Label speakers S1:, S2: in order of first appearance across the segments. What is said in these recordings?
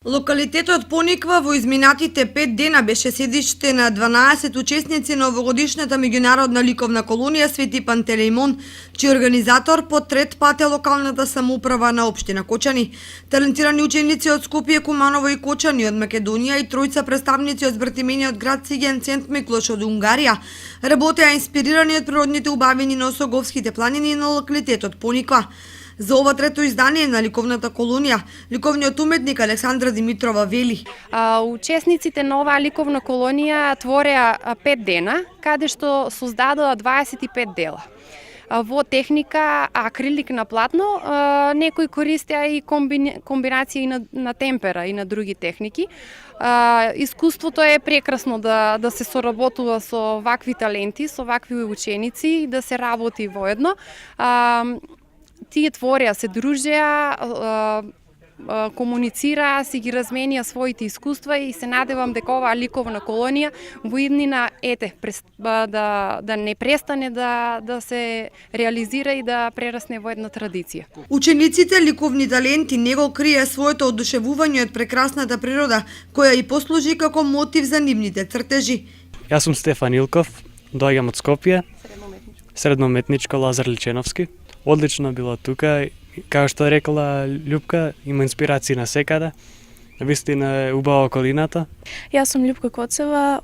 S1: Локалитетот Пониква во изминатите 5 дена беше седиште на 12 учесници на овогодишната меѓународна ликовна колонија Свети Пантелеимон, чиј организатор по трет пат е локалната самоуправа на општина Кочани. Талентирани ученици од Скопје, Куманово и Кочани од Македонија и тројца представници од збртимениот град Сиген Сент Миклош од Унгарија работеа инспирирани од природните убавини на Осоговските планини на локалитетот Пониква. За ова трето издание на ликовната колонија, ликовниот уметник Александра Димитрова вели:
S2: Учесниците на оваа ликовна колонија твореа 5 дена, каде што создадоа 25 дела. Во техника акрилик на платно, некои користеа и комбинација на темпера и на други техники. Искуството е прекрасно да се соработува со вакви таленти, со вакви ученици и да се работи воедно. Тие твореа, се дружеа, комуницираа, си ги разменија своите искуства и се надевам дека оваа ликовна колонија во иднина да не престане да се реализира и да прерасне во една традиција.
S1: Учениците ликовни таленти не го крие своето одушевување од прекрасната природа, која и послужи како мотив за нивните цртежи.
S3: Јас сум Стефан Илков, доаѓам од Скопје, средноуметничко Лазар Личеновски. Одлично било тука, како што рекла Љупка, има инспирации на секаде. Вистина е убава околината.
S4: Јас сум Љупка Коцева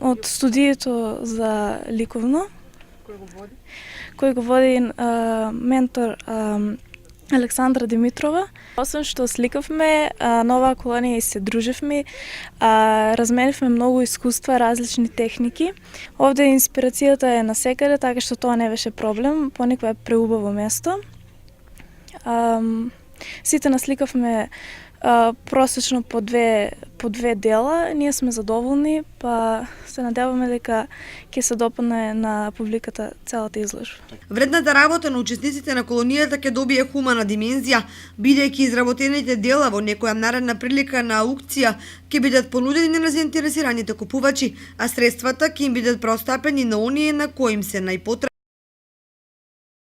S4: од студието за ликовно, кој го води ментор Александра Димитрова. Освен што сликавме на оваа колонија и се дружевме, разменивме многу искуства, различни техники. Овде инспирацијата е насекаде, така што тоа не беше проблем, Пониква е преубаво место. Сите насликавме просечно по две дела, ние сме задоволни, па се надеваме дека ќе се допадне на публиката целата изложба.
S1: Вредната работа на учесниците на колонијата ќе добие хумана димензија, бидејќи изработените дела во некоја наредна прилика на аукција ќе бидат понудени на заинтересираните купувачи, а средствата ќе им бидат простапени на оние на кои им се најпотребни.